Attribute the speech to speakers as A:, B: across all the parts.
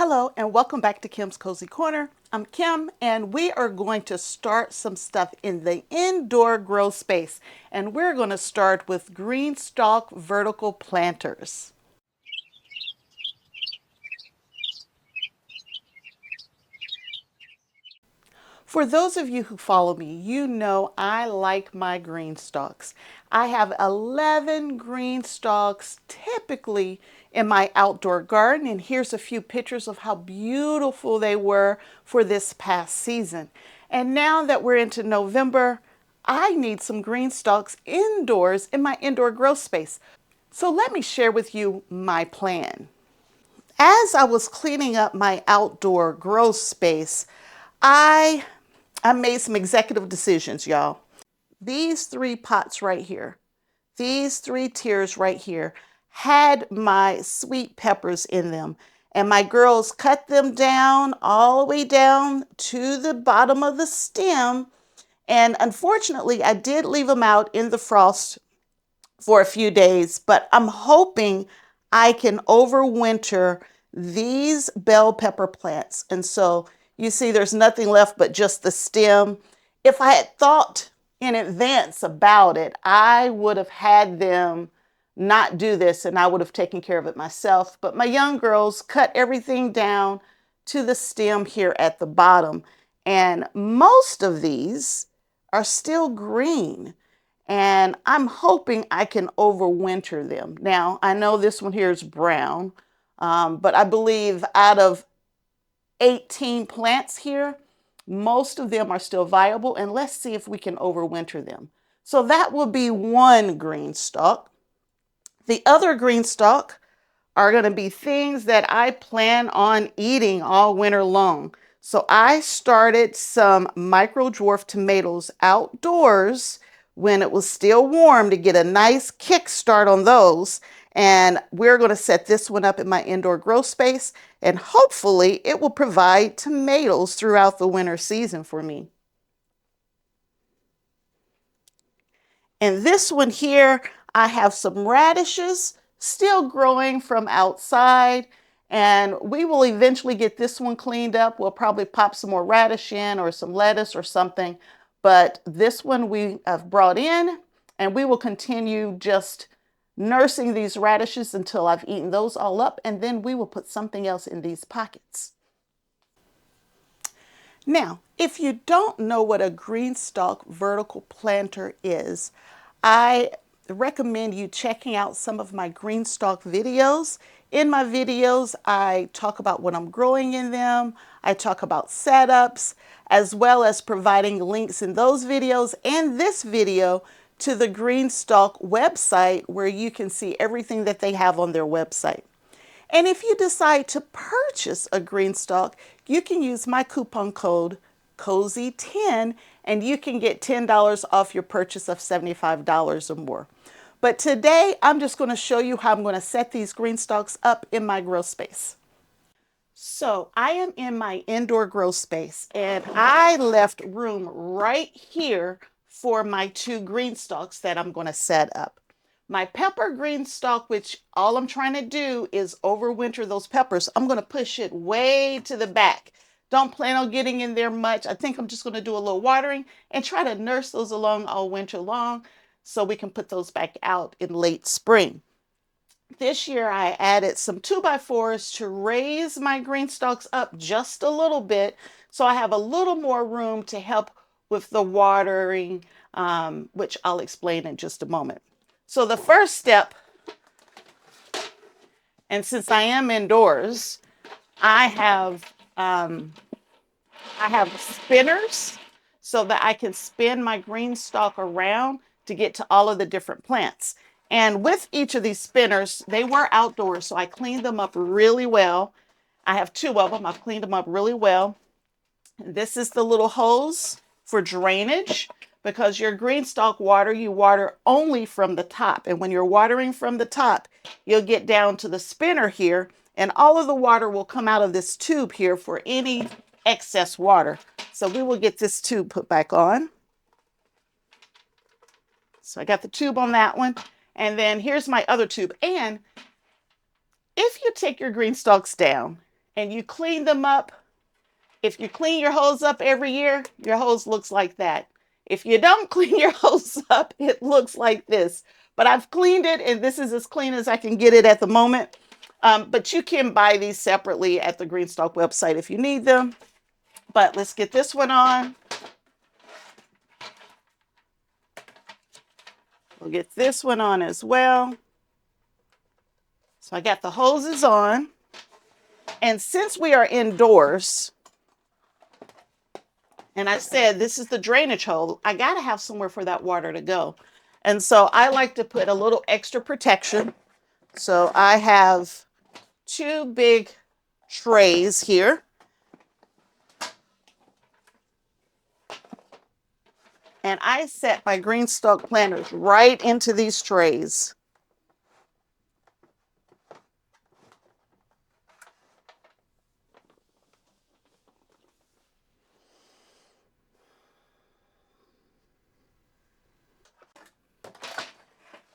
A: Hello and welcome back to Kim's Cozy Corner. I'm Kim and we are going to start some stuff in the indoor grow space, and we're going to start with GreenStalk vertical planters. For those of you who follow me, you know I like my green stalks. I have 11 green stalks typically in my outdoor garden, and here's a few pictures of how beautiful they were for this past season. And now that we're into November, I need some green stalks indoors in my indoor grow space. So let me share with you my plan. As I was cleaning up my outdoor grow space, I made some executive decisions, y'all. These 3 pots right here, these 3 tiers right here had my sweet peppers in them. And my girls cut them down all the way down to the bottom of the stem. And unfortunately, I did leave them out in the frost for a few days, but I'm hoping I can overwinter these bell pepper plants. And so you see there's nothing left but just the stem. If I had thought in advance about it, I would have had them not do this and I would have taken care of it myself. But my young girls cut everything down to the stem here at the bottom. And most of these are still green. And I'm hoping I can overwinter them. Now, I know this one here is brown, but I believe out of 18 plants here, most of them are still viable, and let's see if we can overwinter them. So that will be one green stalk. The other green stalk are going to be things that I plan on eating all winter long. So I started some micro dwarf tomatoes outdoors when it was still warm to get a nice kickstart on those. And we're going to set this one up in my indoor grow space, and hopefully it will provide tomatoes throughout the winter season for me. And this one here, I have some radishes still growing from outside, and we will eventually get this one cleaned up. We'll probably pop some more radish in or some lettuce or something, but this one we have brought in, and we will continue just nursing these radishes until I've eaten those all up, and then we will put something else in these pockets. Now, if you don't know what a GreenStalk vertical planter is, I recommend you checking out some of my GreenStalk videos. In my videos, I talk about what I'm growing in them. I talk about setups, as well as providing links in those videos and this video to the GreenStalk website, where you can see everything that they have on their website. And if you decide to purchase a GreenStalk, you can use my coupon code Kozy10 and you can get $10 off your purchase of $75 or more. But today I'm just going to show you how I'm going to set these GreenStalks up in my grow space. So I am in my indoor grow space, and I left room right here for my 2 GreenStalks that I'm going to set up. My pepper green stalk, which all I'm trying to do is overwinter those peppers, I'm going to push it way to the back. Don't plan on getting in there much. I think I'm just going to do a little watering and try to nurse those along all winter long so we can put those back out in late spring. This year I added some 2x4s to raise my green stalks up just a little bit, so I have a little more room to help with the watering, which I'll explain in just a moment. So the first step, and since I am indoors, I have spinners so that I can spin my green stalk around to get to all of the different plants. And with each of these spinners, they were outdoors, so I cleaned them up really well. I have 2 of them. I've cleaned them up really well. This is the little hose for drainage, because your GreenStalk water, you water only from the top. And when you're watering from the top, you'll get down to the spinner here, and all of the water will come out of this tube here for any excess water. So we will get this tube put back on. So I got the tube on that one. And then here's my other tube. And if you take your GreenStalks down and you clean them up. If you clean your hose up every year, your hose looks like that. If you don't clean your hose up, it looks like this. But I've cleaned it, and this is as clean as I can get it at the moment. But you can buy these separately at the GreenStalk website if you need them. But let's get this one on. We'll get this one on as well. So I got the hoses on. And since we are indoors, and I said this is the drainage hole, I got to have somewhere for that water to go. And so I like to put a little extra protection. So I have 2 big trays here. And I set my GreenStalk planters right into these trays.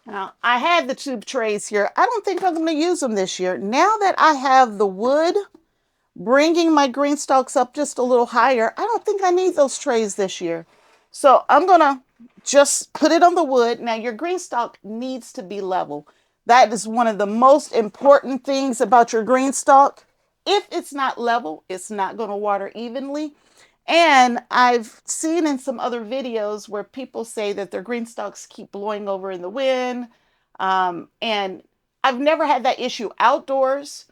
A: Now, I had the 2 trays here. I don't think I'm going to use them this year. Now that I have the wood bringing my GreenStalks up just a little higher, I don't think I need those trays this year. So I'm going to just put it on the wood. Now, your GreenStalk needs to be level. That is one of the most important things about your GreenStalk. If it's not level, it's not going to water evenly. And I've seen in some other videos where people say that their GreenStalks keep blowing over in the wind. And I've never had that issue outdoors.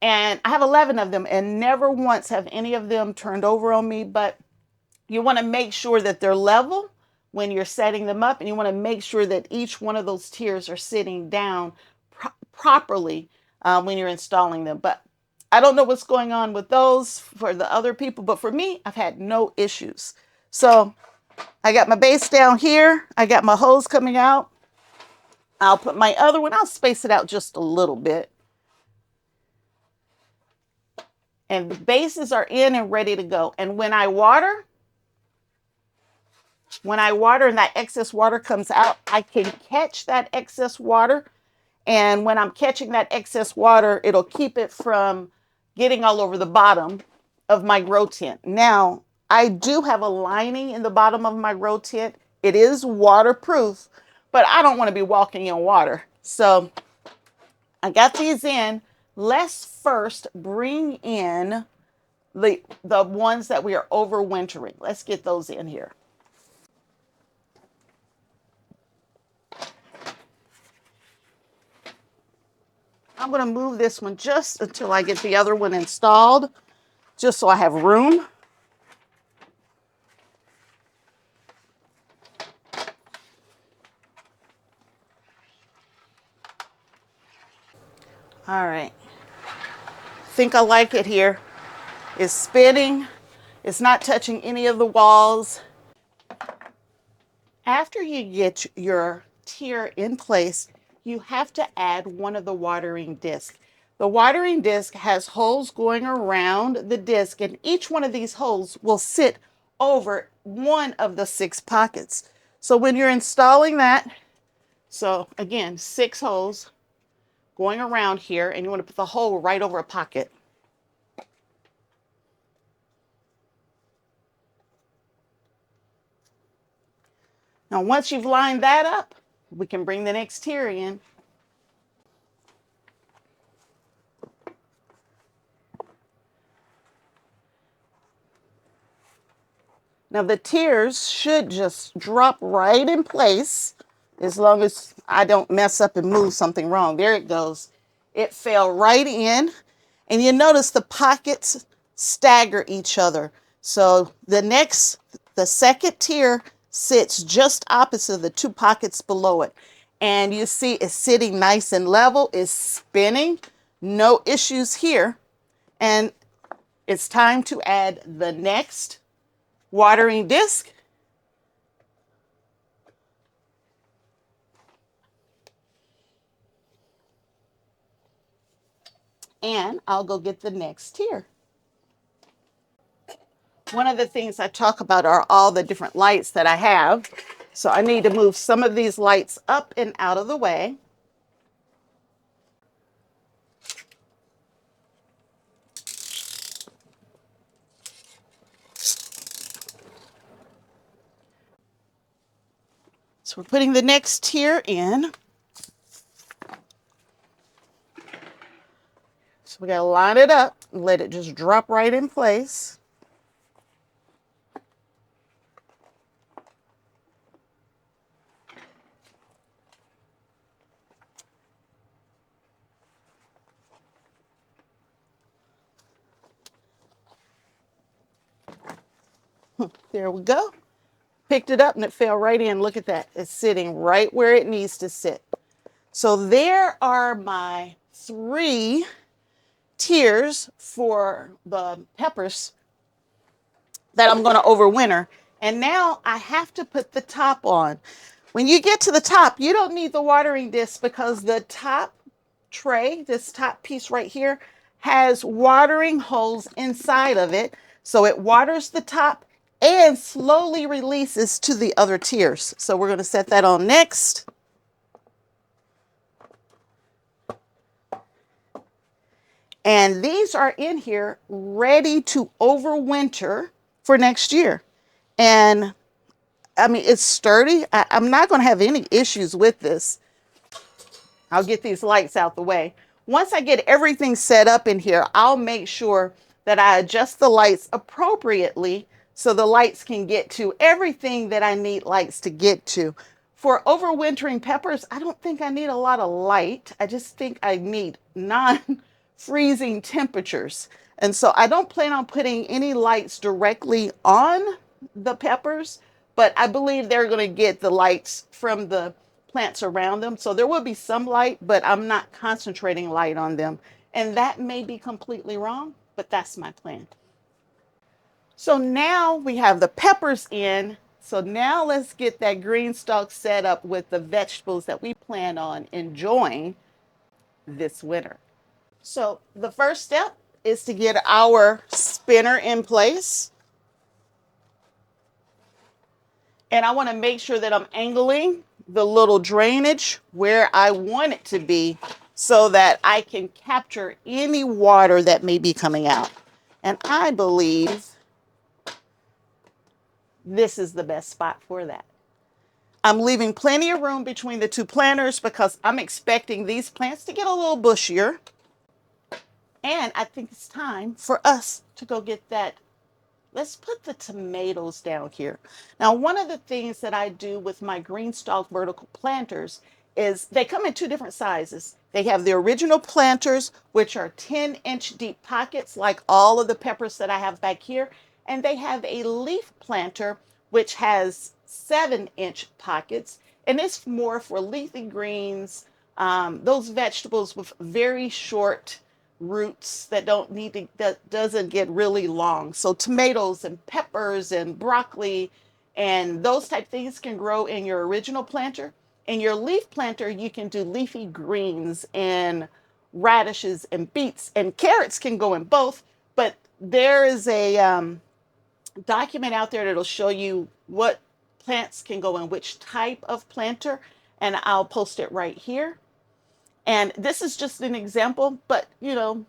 A: And I have 11 of them, and never once have any of them turned over on me. But you want to make sure that they're level when you're setting them up, and you want to make sure that each one of those tiers are sitting down properly when you're installing them. But I don't know what's going on with those for the other people, but for me, I've had no issues. So I got my base down here. I got my hose coming out. I'll put my other one, I'll space it out just a little bit. And the bases are in and ready to go. And when I water and that excess water comes out, I can catch that excess water. And when I'm catching that excess water, it'll keep it from getting all over the bottom of my grow tent. Now, I do have a lining in the bottom of my grow tent. It is waterproof, but I don't want to be walking in water. So I got these in. Let's first bring in the ones that we are overwintering. Let's get those in here. I'm going to move this one just until I get the other one installed, just so I have room. All right. Think I like it here. It's spinning. It's not touching any of the walls. After you get your tier in place, you have to add one of the watering discs. The watering disc has holes going around the disc, and each one of these holes will sit over one of the 6 pockets. So when you're installing that, so again, 6 holes going around here, and you want to put the hole right over a pocket. Now, once you've lined that up, we can bring the next tier in. Now, the tiers should just drop right in place as long as I don't mess up and move something wrong. There it goes. It fell right in. And you notice the pockets stagger each other. So the second tier sits just opposite the 2 pockets below it. And you see it's sitting nice and level, it's spinning, no issues here. And it's time to add the next watering disc. And I'll go get the next tier. One of the things I talk about are all the different lights that I have. So I need to move some of these lights up and out of the way. So we're putting the next tier in. So we gotta line it up and let it just drop right in place. There we go. Picked it up and it fell right in. Look at that. It's sitting right where it needs to sit. So there are my 3 tiers for the peppers that I'm going to overwinter. And now I have to put the top on. When you get to the top, you don't need the watering disc because the top tray, this top piece right here, has watering holes inside of it. So it waters the top and slowly releases to the other tiers. So we're going to set that on next. And these are in here ready to overwinter for next year. And I mean, it's sturdy. I'm not going to have any issues with this. I'll get these lights out the way. Once I get everything set up in here, I'll make sure that I adjust the lights appropriately so the lights can get to everything that I need lights to get to. For overwintering peppers, I don't think I need a lot of light. I just think I need non-freezing temperatures. And so I don't plan on putting any lights directly on the peppers, but I believe they're going to get the lights from the plants around them. So there will be some light, but I'm not concentrating light on them. And that may be completely wrong, but that's my plan. So now we have the peppers in. So now let's get that GreenStalk set up with the vegetables that we plan on enjoying this winter. So the first step is to get our spinner in place. And I want to make sure that I'm angling the little drainage where I want it to be so that I can capture any water that may be coming out. And I believe this is the best spot for that. I'm leaving plenty of room between the 2 planters because I'm expecting these plants to get a little bushier. And I think it's time for us to go get that. Let's put the tomatoes down here. Now, one of the things that I do with my GreenStalk vertical planters is they come in 2 different sizes. They have the original planters, which are 10-inch deep pockets, like all of the peppers that I have back here. And they have a leaf planter, which has 7-inch pockets. And it's more for leafy greens, those vegetables with very short roots that don't need to, that doesn't get really long. So tomatoes and peppers and broccoli and those type things can grow in your original planter. In your leaf planter, you can do leafy greens and radishes and beets, and carrots can go in both. But there is a document out there that'll show you what plants can go in which type of planter, and I'll post it right here. And this is just an example, but you know,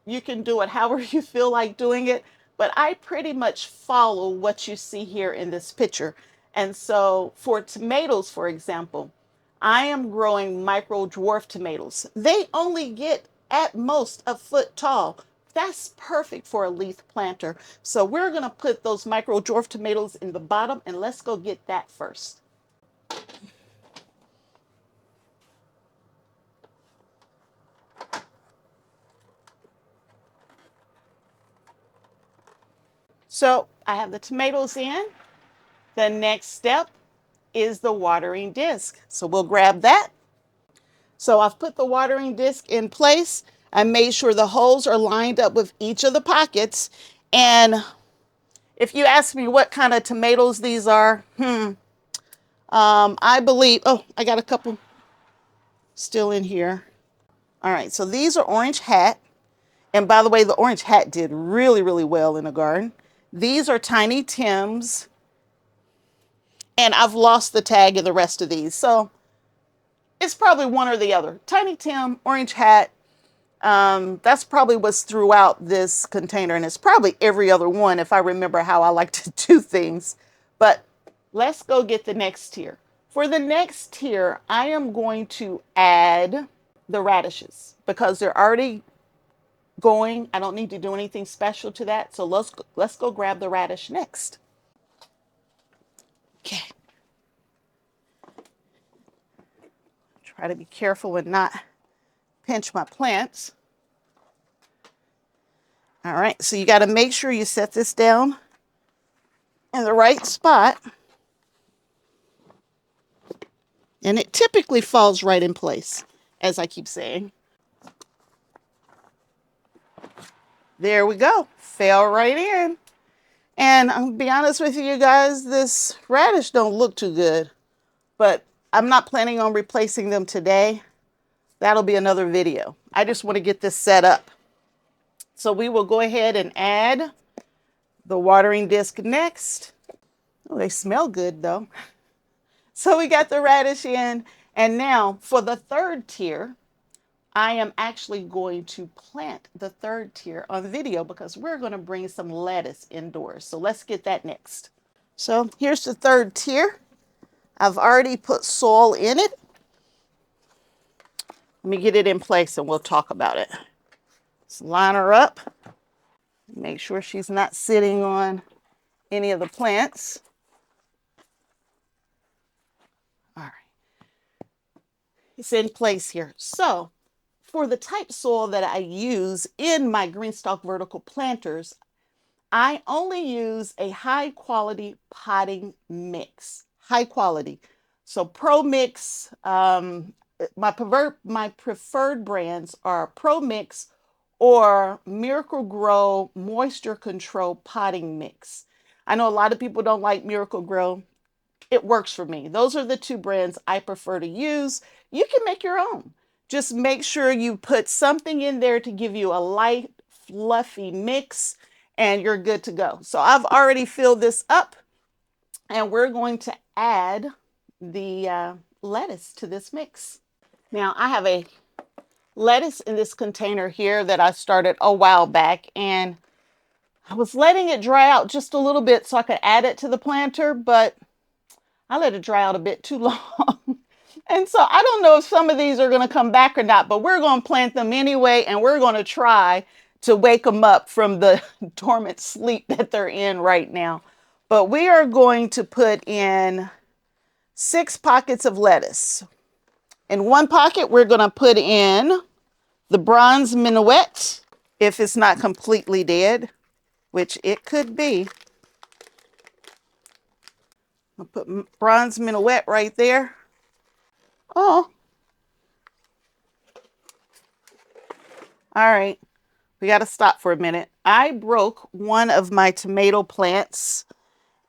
A: you can do it however you feel like doing it. But I pretty much follow what you see here in this picture. And so for tomatoes, for example, I am growing micro dwarf tomatoes. They only get at most a foot tall. That's perfect for a leaf planter. So we're going to put those micro dwarf tomatoes in the bottom, and let's go get that first. So I have the tomatoes in. The next step is the watering disc. So we'll grab that. So I've put the watering disc in place. I made sure the holes are lined up with each of the pockets. And if you ask me what kind of tomatoes these are, I believe, oh, I got a couple still in here. All right, so these are orange hat. And by the way, the orange hat did really, really well in the garden. These are Tiny Tim's. And I've lost the tag of the rest of these. So it's probably one or the other. Tiny Tim, orange hat. That's probably what's throughout this container. And it's probably every other one if I remember how I like to do things. But let's go get the next tier. For the next tier, I am going to add the radishes because they're already going. I don't need to do anything special to that. So let's go grab the radish next. Okay. Try to be careful and not pinch my plants. All right, so you got to make sure you set this down in the right spot. And it typically falls right in place, as I keep saying. There we go. Fell right in. And I'll be honest with you guys, this radish don't look too good. But I'm not planning on replacing them today. That'll be another video. I just want to get this set up. So we will go ahead and add the watering disc next. Oh, they smell good though. So we got the radish in. And now for the third tier, I am actually going to plant the third tier on video because we're going to bring some lettuce indoors. So let's get that next. So here's the third tier. I've already put soil in it. Let me get it in place and we'll talk about it. Let's line her up. Make sure she's not sitting on any of the plants. All right. It's in place here. So for the type soil that I use in my GreenStalk vertical planters, I only use a high quality potting mix. High quality. So Pro Mix, my preferred brands are Pro Mix or Miracle Grow Moisture Control Potting Mix. I know a lot of people don't like Miracle Grow. It works for me. Those are the two brands I prefer to use. You can make your own. Just make sure you put something in there to give you a light, fluffy mix, and you're good to go. So I've already filled this up, and we're going to add the lettuce to this mix. Now I have a lettuce in this container here that I started a while back, and I was letting it dry out just a little bit so I could add it to the planter, but I let it dry out a bit too long. And so I don't know if some of these are going to come back or not, but we're going to plant them anyway, and we're going to try to wake them up from the dormant sleep that they're in right now. But we are going to put in 6 pockets of lettuce. In one pocket, we're going to put in the bronze minuet, if it's not completely dead, which it could be. I'll put bronze minuet right there. Oh. All right. We got to stop for a minute. I broke one of my tomato plants,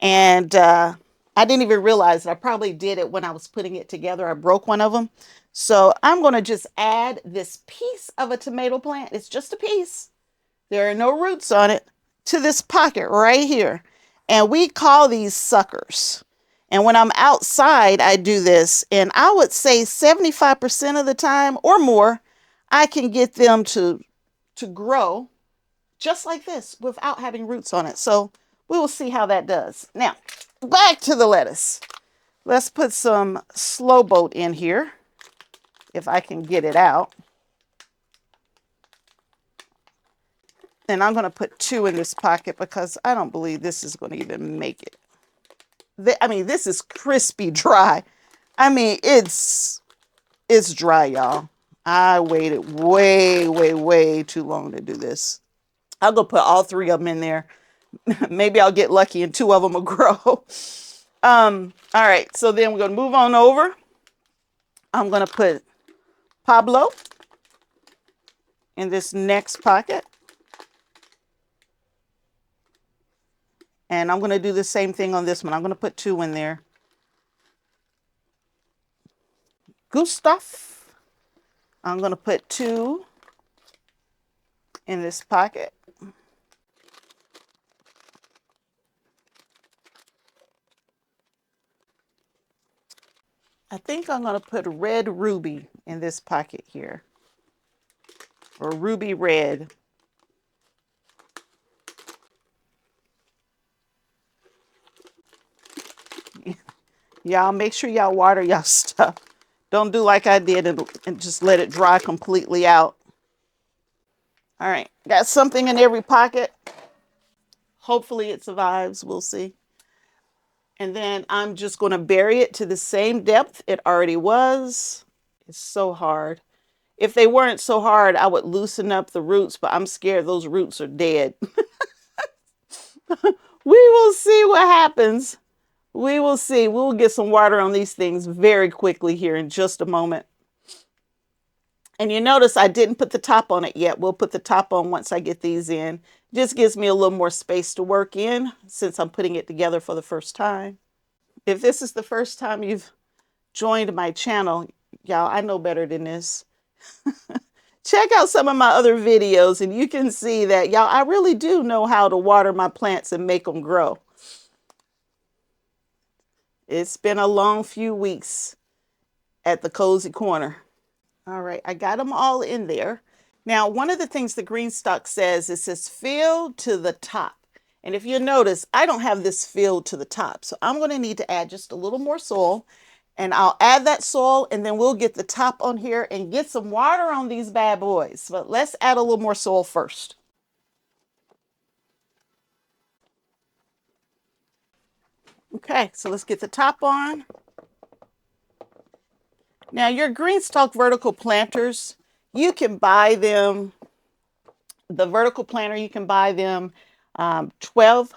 A: and I didn't even realize it. I probably did it when I was putting it together. I broke one of them. So I'm going to just add this piece of a tomato plant. It's just a piece. There are no roots on it, to this pocket right here. And we call these suckers. And when I'm outside, I do this. And I would say 75% of the time or more, I can get them to grow just like this without having roots on it. So we will see how that does. Now, back to the lettuce. Let's put some slow boat in here, if I can get it out. And I'm going to put 2 in this pocket because I don't believe this is going to even make it. I mean, this is crispy dry. I mean, it's dry, y'all. I waited way too long to do this. I'll go put all 3 of them in there. Maybe I'll get lucky and 2 of them will grow. All right, so then we're going to move on over. I'm going to put Pablo in this next pocket. And I'm going to do the same thing on this one. I'm going to put 2 in there. Gustav. I'm going to put 2 in this pocket. I think I'm going to put red ruby in this pocket here. Or ruby red. Y'all make sure y'all water y'all stuff. Don't do like I did and just let it dry completely out. All right, got something in every pocket. Hopefully it survives, we'll see. And then I'm just going to bury it to the same depth it already was. It's so hard. If they weren't so hard, I would loosen up the roots, but I'm scared those roots are dead. We will see what happens. We will see. We'll get some water on these things very quickly here in just a moment. And you notice I didn't put the top on it yet. We'll put the top on once I get these in. Just gives me a little more space to work in since I'm putting it together for the first time. If this is the first time you've joined my channel, y'all, I know better than this. Check out some of my other videos and you can see that, y'all, I really do know how to water my plants and make them grow. It's been a long few weeks at the Kozy Corner. All right, I got them all in there. Now, one of the things the GreenStalk says, it says fill to the top. And if you notice, I don't have this filled to the top. So I'm going to need to add just a little more soil. And I'll add that soil and then we'll get the top on here and get some water on these bad boys. But let's add a little more soil first. Okay, so let's get the top on. Now your GreenStalk vertical planters, you can buy them, the vertical planter, you can buy them 12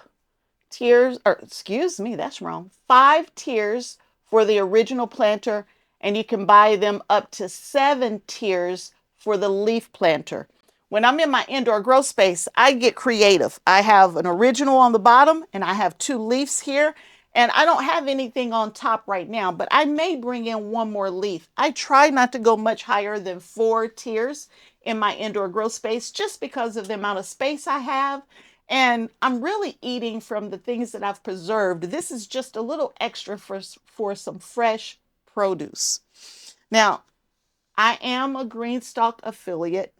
A: tiers, or excuse me, that's wrong. 5 tiers for the original planter, and you can buy them up to 7 tiers for the leaf planter. When I'm in my indoor grow space, I get creative. I have an original on the bottom and I have 2 leaves here. And I don't have anything on top right now, but I may bring in 1 more leaf. I try not to go much higher than 4 tiers in my indoor grow space just because of the amount of space I have. And I'm really eating from the things that I've preserved. This is just a little extra for some fresh produce. Now, I am a GreenStalk affiliate,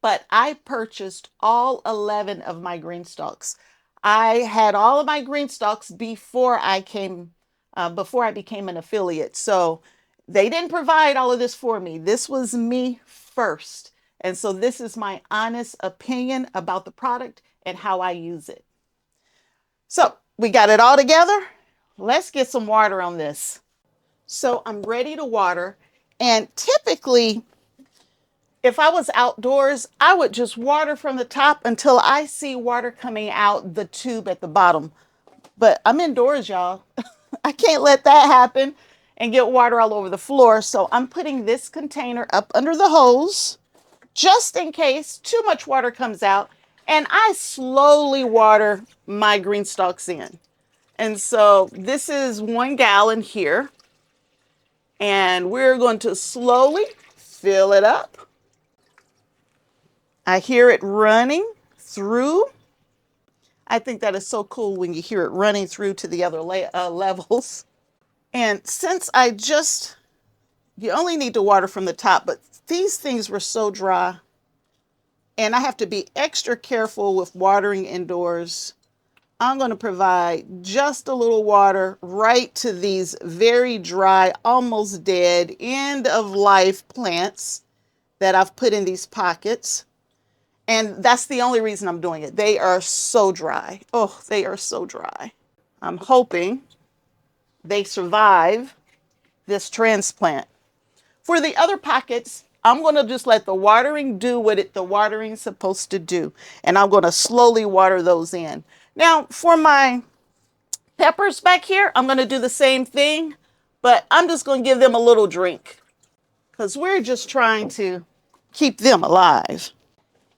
A: but I purchased all 11 of my GreenStalks. I had all of my GreenStalks before I became an affiliate. So they didn't provide all of this for me. This was me first. And so this is my honest opinion about the product and how I use it. So we got it all together. Let's get some water on this. So I'm ready to water. And typically, if I was outdoors, I would just water from the top until I see water coming out the tube at the bottom. But I'm indoors, y'all. I can't let that happen and get water all over the floor. So I'm putting this container up under the hose just in case too much water comes out. And I slowly water my GreenStalks in. And so this is 1 gallon here. And we're going to slowly fill it up. I hear it running through. I think that is so cool when you hear it running through to the other levels. And since you only need to water from the top, but these things were so dry. And I have to be extra careful with watering indoors. I'm going to provide just a little water right to these very dry, almost dead, end of life plants that I've put in these pockets. And that's the only reason I'm doing it. They are so dry. Oh, they are so dry. I'm hoping they survive this transplant. For the other pockets, I'm going to just let the watering do what the watering's supposed to do. And I'm going to slowly water those in. Now, for my peppers back here, I'm going to do the same thing. But I'm just going to give them a little drink. Because we're just trying to keep them alive.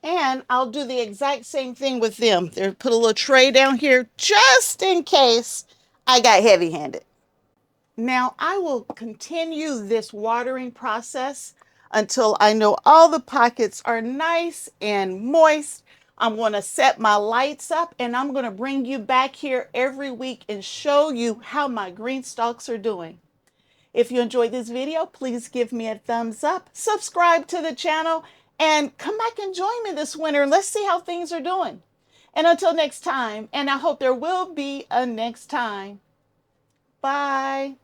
A: And I'll do the exact same thing with them. They'll put a little tray down here just in case I got heavy-handed. Now I will continue this watering process until I know all the pockets are nice and moist. I'm going to set my lights up and I'm going to bring you back here every week and show you how my GreenStalks are doing. If you enjoyed this video, please give me a thumbs up, subscribe to the channel, and come back and join me this winter. Let's see how things are doing. And until next time, and I hope there will be a next time, Bye.